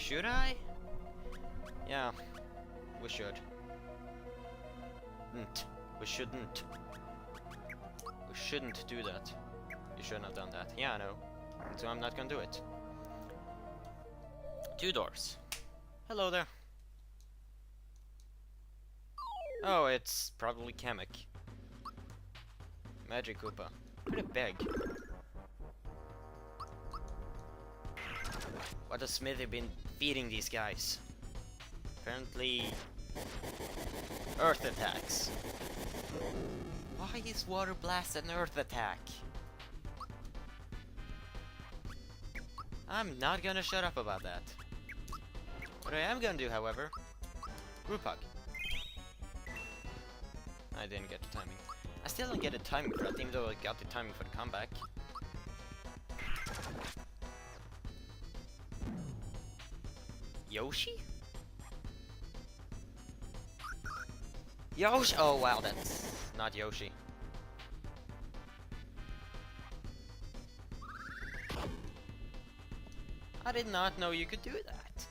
Should I? Yeah, we should. We shouldn't. We shouldn't do that. You shouldn't have done that. Yeah, I know. So I'm not gonna do it. 2 doors. Hello there. Oh, it's probably Kamek. Magic Koopa. Pretty big. What has Smithy been feeding these guys? Apparently... Earth attacks. Why is Water Blast an Earth attack? I'm not gonna shut up about that. What I am gonna do, however... Group Hug. I didn't get the timing. I still don't get the timing for that, even though I got the timing for the comeback. Yoshi? Yoshi! Oh wow, that's not Yoshi. I did not know you could do that.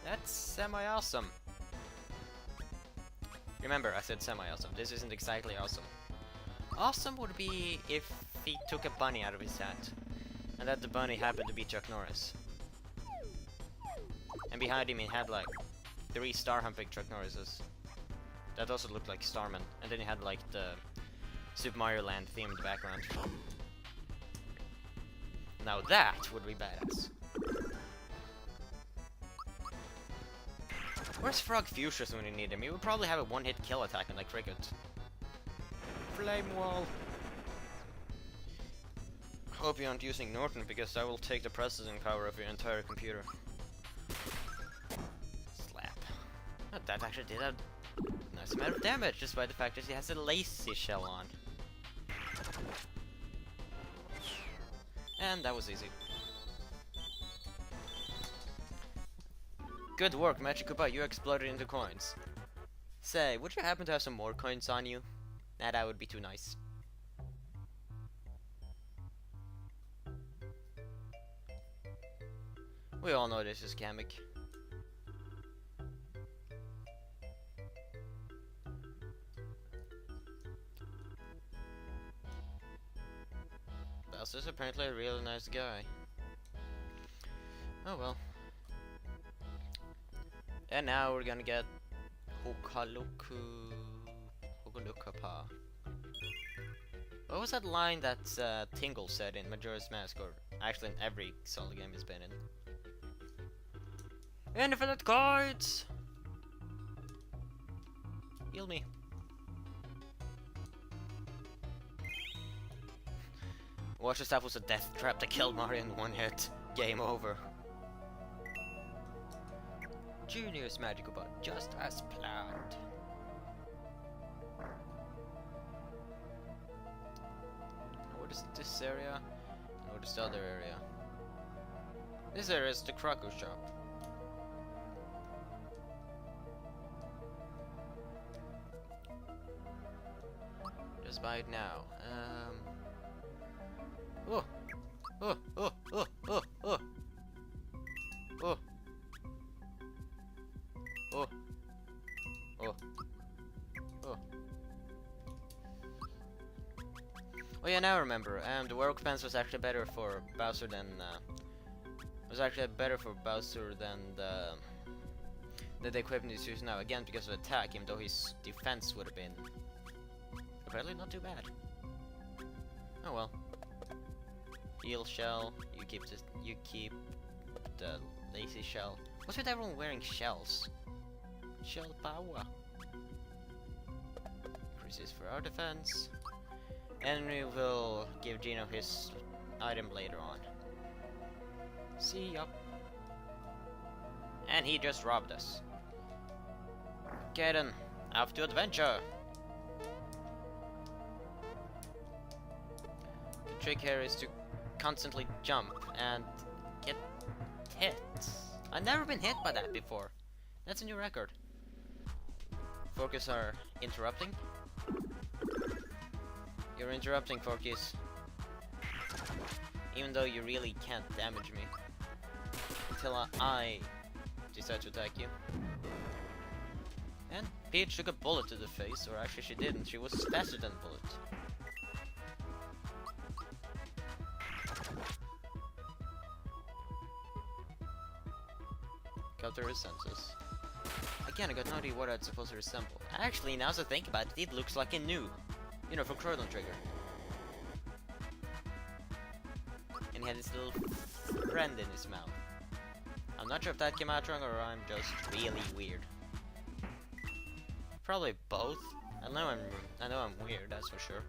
That's semi-awesome. Remember, I said semi-awesome. This isn't exactly awesome. Awesome would be if he took a bunny out of his hat, and that the bunny happened to be Chuck Norris. And behind him he had like 3 star-humping Chuck Norrises. That also looked like Starman. And then he had like the Super Mario Land theme in the background. Now that would be badass. Where's Frog Fuchsias when you need him? He would probably have a one-hit kill attack on like Cricket. Flame Wall! Hope you aren't using Norton, because I will take the processing power of your entire computer. Slap. Oh, that actually did a nice amount of damage, just by the fact that he has a lazy shell on. And that was easy. Good work, Magic Koopa, you exploded into coins. Say, would you happen to have some more coins on you? Nah, that would be too nice. We all know this is Kamek. Bowser's apparently a really nice guy. Oh well. And now we're gonna get Hokalukapa. What was that line that Tingle said in Majora's Mask, or actually in every Zelda game he's been in? Infinite cards! Heal me. Watch this, that was a death trap that killed Mario in 1 hit. Game over. Junior's Magic Koopa, just as planned. What is this area? What is the other area? This area is the Krakow shop. Just buy it now. Oh! Oh! Oh! Oh! Oh! Oh! Oh! Oh. Oh. Oh. Oh yeah, now I remember. The work pants was actually better for Bowser than the equipment he's using now. Again, because of attack, even though his defense would have been apparently not too bad. Oh well. Heal shell. You keep the lazy shell. What's with everyone wearing shells? Shell power. Increases for our defense. And we will give Gino his item later on. See ya. And he just robbed us. Okay then, off to adventure. The trick here is to constantly jump and get hit. I've never been hit by that before. That's a new record. Forkies are interrupting. You're interrupting, Forkies. Even though you really can't damage me. Until I decide to attack you. And Peach took a bullet to the face, or actually she didn't, she was faster than a bullet. Got her senses. Again, I got no idea what it's supposed to resemble. Actually, now as I think about it, it looks like a new. You know, from Chrono Trigger. And he had this little friend in his mouth. I'm not sure if that came out wrong or I'm just really weird. Probably both. I know I'm weird, that's for sure.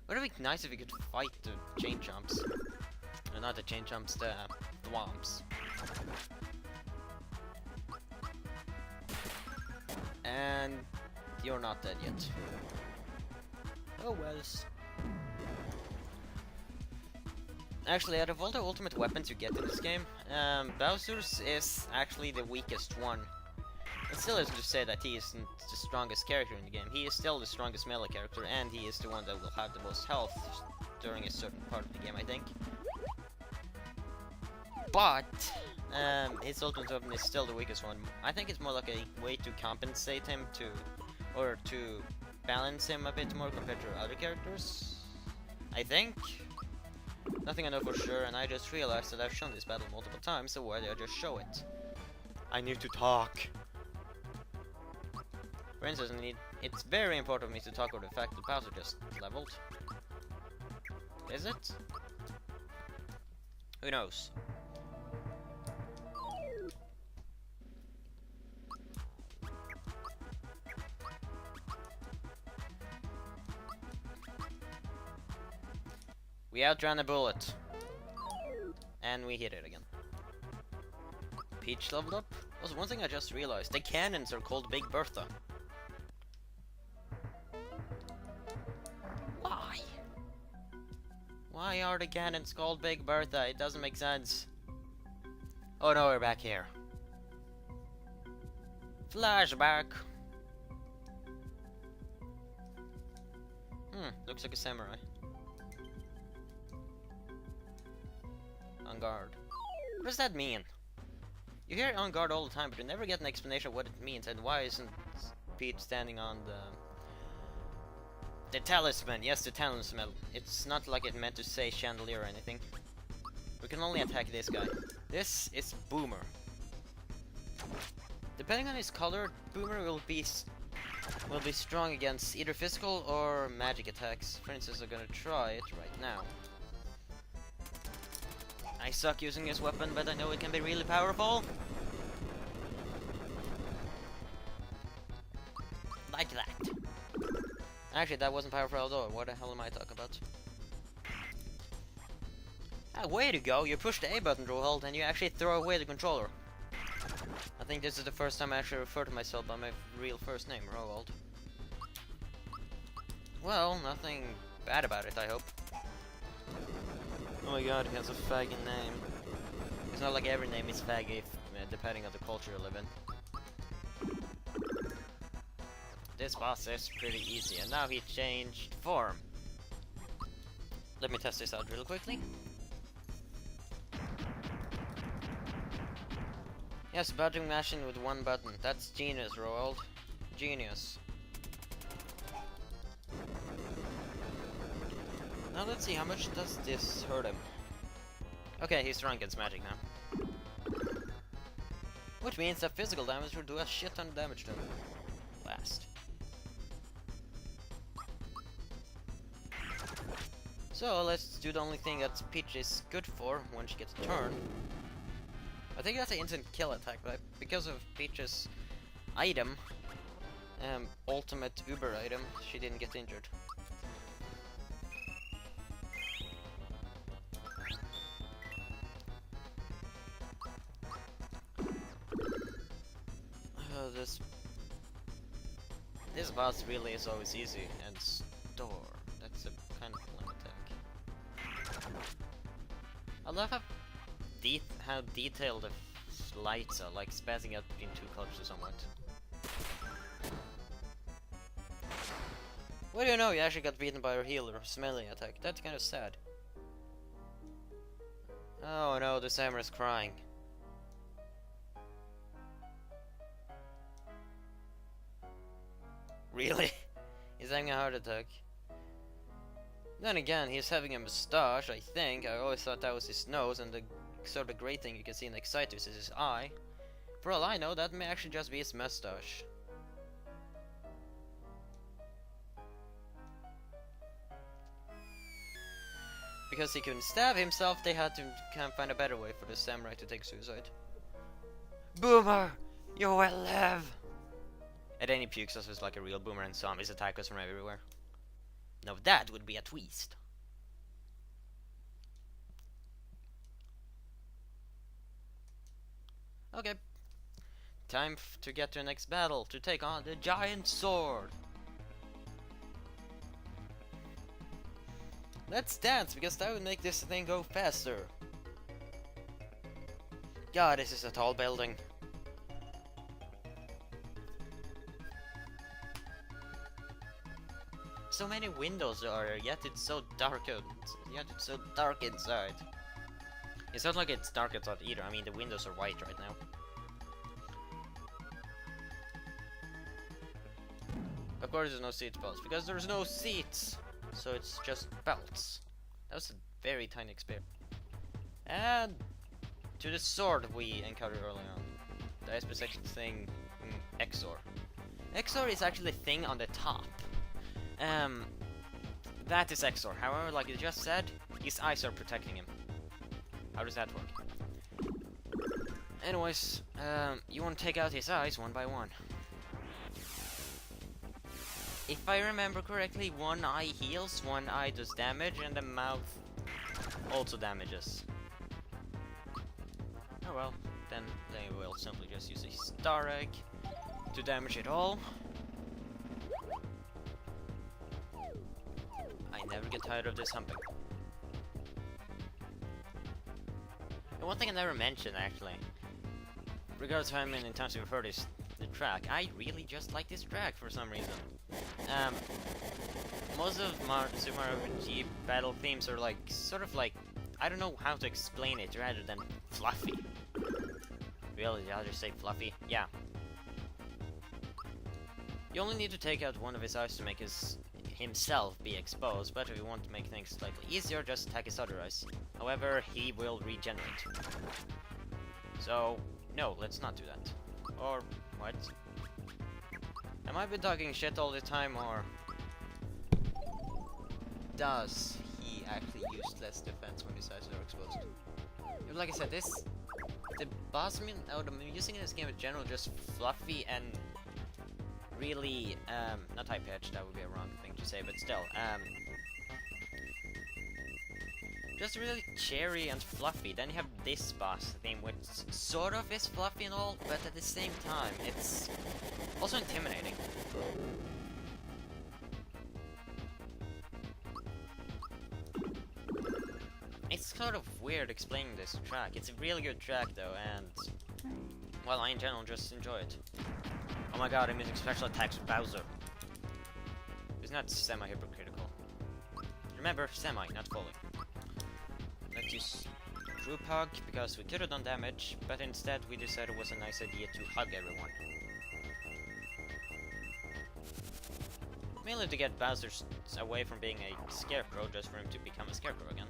Would it be nice if we could fight the chain jumps? No, not the chain jumps, the thwomps. And you're not dead yet. Oh wells. Actually, out of all the ultimate weapons you get in this game, Bowser's is actually the weakest one. It still isn't to say that he isn't the strongest character in the game. He is still the strongest melee character, and he is the one that will have the most health during a certain part of the game, I think. But his ultimate weapon is still the weakest one. I think it's more like a way to compensate him or to balance him a bit more compared to other characters. I think. Nothing I know for sure, and I just realized that I've shown this battle multiple times, so why did I just show it? I need to talk. For instance, it's very important for me to talk about the fact that Bowser just leveled. Is it? Who knows? We outran a bullet. And we hit it again. Peach leveled up. Also, one thing I just realized, the cannons are called Big Bertha. Why? Why are the cannons called Big Bertha? It doesn't make sense. Oh no, we're back here. Flashback. Looks like a samurai. On guard. What does that mean? You hear on guard all the time, but you never get an explanation of what it means, and why isn't Pete standing on the talisman? Yes, the talisman. It's not like it meant to say chandelier or anything. We can only attack this guy. This is Boomer. Depending on his color, Boomer will be strong against either physical or magic attacks. For instance, I'm gonna try it right now. I suck using this weapon, but I know it can be really powerful. Like that. Actually, that wasn't powerful at all. What the hell am I talking about? Ah, way to go! You push the A button, Roald, and you actually throw away the controller. I think this is the first time I actually refer to myself by my real first name, Roald. Well, nothing bad about it, I hope. Oh my god, he has a faggy name. It's not like every name is faggy, depending on the culture you live in. This boss is pretty easy, and now he changed form. Let me test this out real quickly. Yes, button mashing with one button. That's genius, Roald. Genius. Now let's see, how much does this hurt him? Okay, he's strong against magic now. Which means that physical damage will do a shit ton of damage to him. Last. So let's do the only thing that Peach is good for when she gets a turn. I think that's an instant kill attack, but because of Peach's item, ultimate Uber item, she didn't get injured. This boss really is always easy, and store. That's a kind of fun attack. I love how detailed the lights are, like spazzing out between two colors or somewhat. What do you know? You actually got beaten by her healer, melee attack. That's kind of sad. Oh no, the samurai's crying. Really? He's having a heart attack. Then again, he's having a moustache, I think. I always thought that was his nose, and the sort of grey thing you can see in the Exorcist is his eye. For all I know, that may actually just be his moustache. Because he couldn't stab himself, they had to kind of find a better way for the samurai to take suicide. Boomer! You will live! And then he pukes us as like a real boomer and zombies attack us from everywhere. Now that would be a twist. Okay. Time to get to the next battle, to take on the giant sword. Let's dance, because that would make this thing go faster. God, this is a tall building. So many windows are, yet it's so dark out. Yet it's so dark inside. It's not like it's dark outside either. I mean, the windows are white right now. Of course, there's no seat belts because there's no seats. So it's just belts. That was a very tiny experiment. And to the sword we encountered early on. The specific thing, Exor. Exor is actually the thing on the top. That is Exor. However, like you just said, his eyes are protecting him. How does that work? Anyways, you want to take out his eyes one by one. If I remember correctly, one eye heals, one eye does damage, and the mouth also damages. Oh well, then they will simply just use a star egg to damage it all. I never get tired of this humping. And one thing I never mentioned, actually, regardless of how many times you've heard the track, I really just like this track for some reason. Most of Super Mario RPG battle themes are like, sort of like, I don't know how to explain it rather than fluffy. Really, I'll just say fluffy? Yeah. You only need to take out one of his eyes to make himself be exposed, but if you want to make things slightly easier, just attack his other eyes. However, he will regenerate. So, no, let's not do that. Or, what? Am I been talking shit all the time, or does he actually use less defense when his eyes are exposed? Like I said, the boss the music in this game in general just fluffy and really, not high-pitched, that would be a wrong thing to say, but still, just really cheery and fluffy. Then you have this boss theme, which sort of is fluffy and all, but at the same time, it's also intimidating. It's sort of weird explaining this track. It's a really good track though, and well, I in general just enjoy it. Oh my god, I'm using special attacks with Bowser. It's not semi-hypocritical. Remember, semi, not fully. Let's use Group Hug, because we could have done damage, but instead we decided it was a nice idea to hug everyone. Mainly to get Bowser away from being a scarecrow, just for him to become a scarecrow again.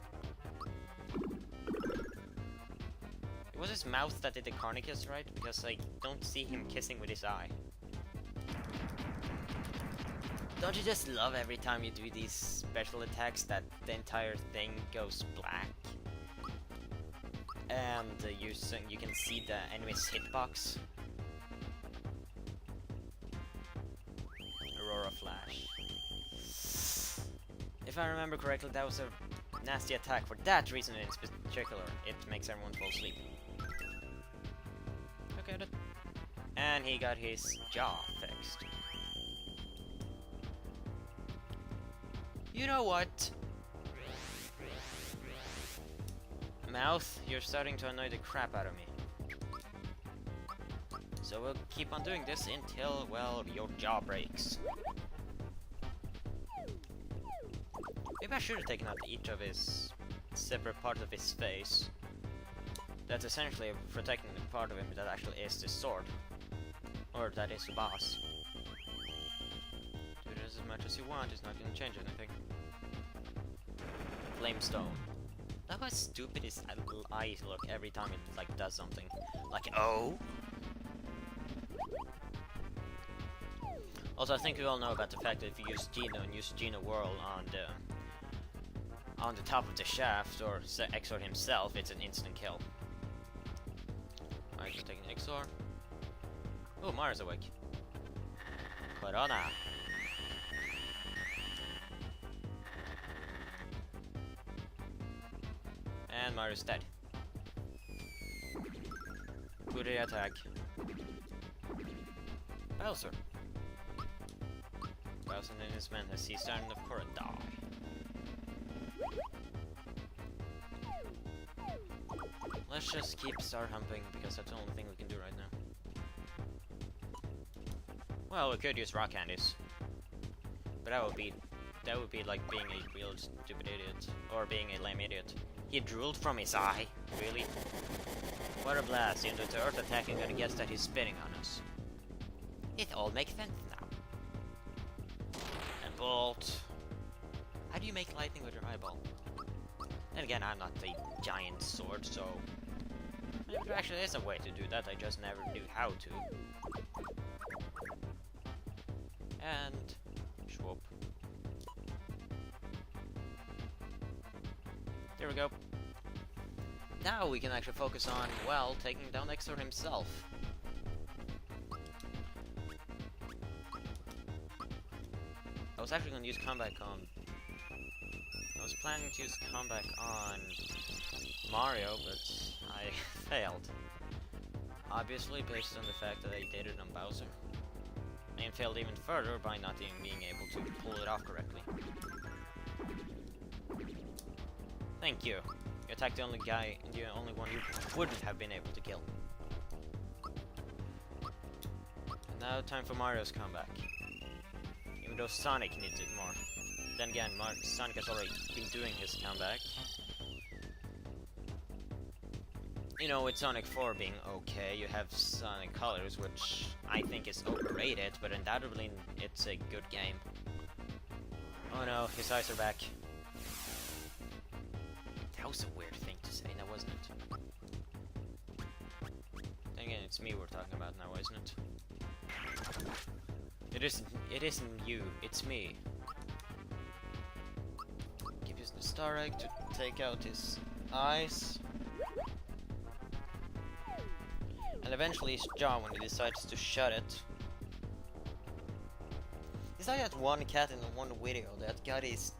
It was his mouth that did the carny kiss, right? Because I don't see him kissing with his eye. Don't you just love every time you do these special attacks that the entire thing goes black? And you can see the enemy's hitbox. Aurora Flash. If I remember correctly, that was a nasty attack. For that reason in particular, it makes everyone fall asleep. Okay, and he got his jaw fixed. You know what? Mouth, you're starting to annoy the crap out of me. So we'll keep on doing this until, well, your jaw breaks. Maybe I should have taken out each of his separate parts of his face. that's essentially protecting the part of him that actually is the sword. Or that is the boss. Do this as much as you want, it's not gonna change anything. Flamestone. Look how stupid his eyes look every time it like does something. Like, oh? Also, I think we all know about the fact that if you use Geno and use Geno Whirl on the top of the shaft, or Exor himself, it's an instant kill. Alright, just taking Exor. Oh, Mara's awake. Corona. And Mara's dead. Good attack. Bowser. Bowser and his men has seized down the corridor. Let's just keep star humping because that's the only thing we can do right now. Well, we could use rock candies, but that would be like being a real stupid idiot or being a lame idiot. He drooled from his eye, really? Water blast into the earth attack and gonna guess that he's spitting on us. It all makes sense now. And bolt. How do you make lightning with your eyeball? Then again, I'm not a giant sword, so maybe there actually is a way to do that. I just never knew how to. And swoop. There we go. Now we can actually focus on, well, taking down Exor himself. I was actually going to use comeback on... I was planning to use comeback on Mario, but I failed. Obviously, based on the fact that I did it on Bowser. And failed even further by not even being able to pull it off correctly. Thank you. You attacked the only one you wouldn't have been able to kill. And now time for Mario's comeback. Even though Sonic needs it more. Then again, Sonic has already been doing his comeback. You know, with Sonic 4 being okay, you have Sonic Colors, which I think is overrated, but undoubtedly it's a good game. Oh no, his eyes are back. That was a weird thing to say, now wasn't it? Then again, it's me we're talking about now, isn't it? It isn't you, it's me. Keep using the Star Egg to take out his eyes. And eventually his jaw when he decides to shut it. It's like that one cat in the one video that got his...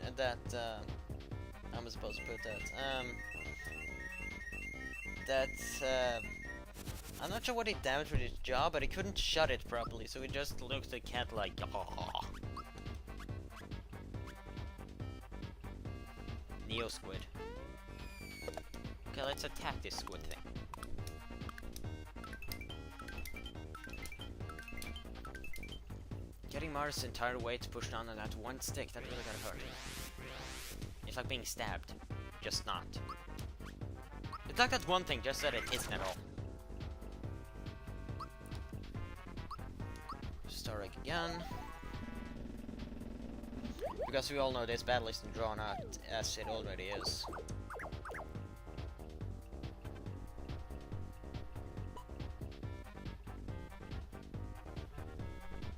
how am I supposed to put that? I'm not sure what he damaged with his jaw, but he couldn't shut it properly, so he just looked at the cat like, oh. Neo Squid. Okay, let's attack this squid thing. Getting Mars' entire weight pushed on that one stick, that really gotta hurt. It's like being stabbed, just not. It's like that one thing, just that it isn't at all. Star Egg again. Because we all know this battle isn't drawn out as it already is.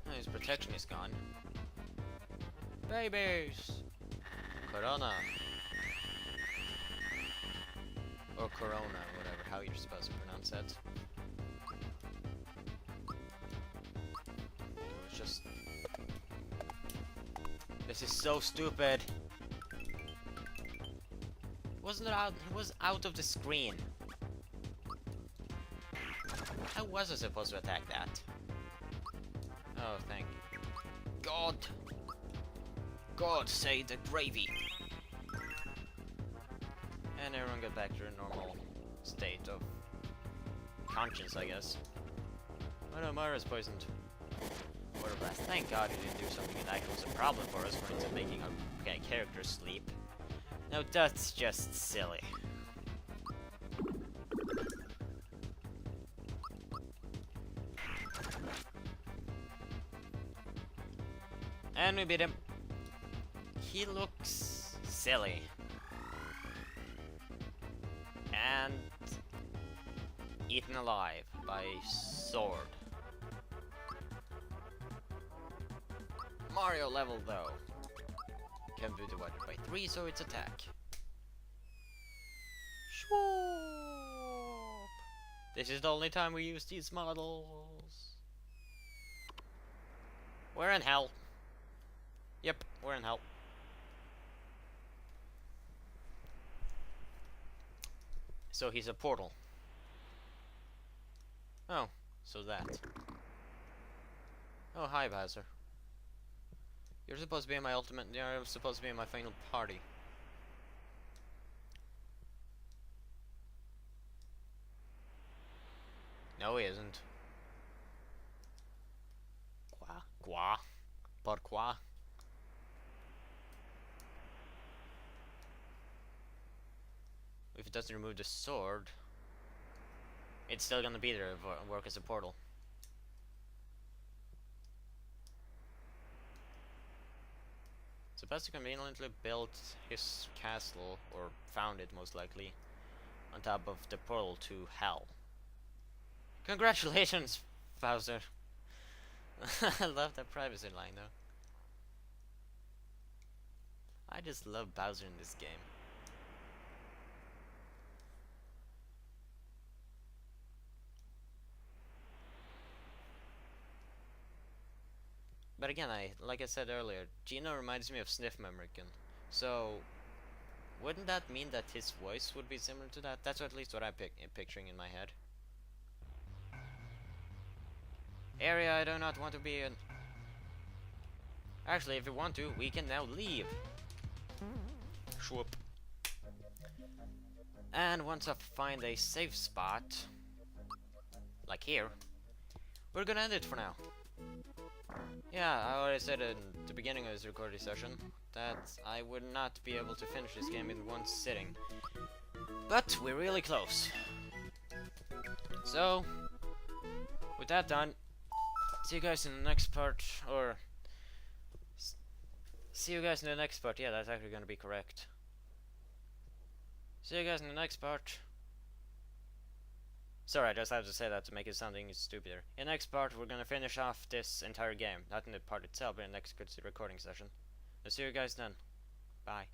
Oh, his protection is gone. Babies! Corona. Or Corona, whatever, how you're supposed to pronounce that. It's just... This is so stupid. Wasn't it out? It was out of the screen. How was I supposed to attack that? Oh, thank God. God save the gravy. And everyone got back to their normal state of conscience, I guess. Oh no, Mara's poisoned. Water blast. Thank God he didn't do something that actually was a problem for us, for instance, making our character sleep. Now that's just silly. And we beat him. He looks silly. And eaten alive by sword. Mario level though. Can be divided by 3, so it's attack. Swoop. This is the only time we use these models. We're in hell. Yep, we're in hell. So he's a portal. Oh, so that. Oh, hi, Bowser. You're supposed to be in my ultimate. You're supposed to be in my final party. No, he isn't. Quoi? Pourquoi? If it doesn't remove the sword, it's still gonna be there and work as a portal. So Buster conveniently built his castle, or found it most likely, on top of the portal to hell. Congratulations, Bowser. I love that privacy line though. I just love Bowser in this game. But again, like I said earlier, Gino reminds me of Sniff American. So, wouldn't that mean that his voice would be similar to that? That's at least what I'm picturing in my head. Area I do not want to be in. Actually, if you want to, we can now leave. Swoop. And once I find a safe spot, like here, we're gonna end it for now. Yeah, I already said in the beginning of this recording session that I would not be able to finish this game in one sitting. But we're really close. So, with that done, see you guys in the next part, or see you guys in the next part. Yeah, that's actually gonna be correct. See you guys in the next part. Sorry, I just had to say that to make it sound stupider. In the next part, we're gonna finish off this entire game. Not in the part itself, but in the next recording session. I'll see you guys then. Bye.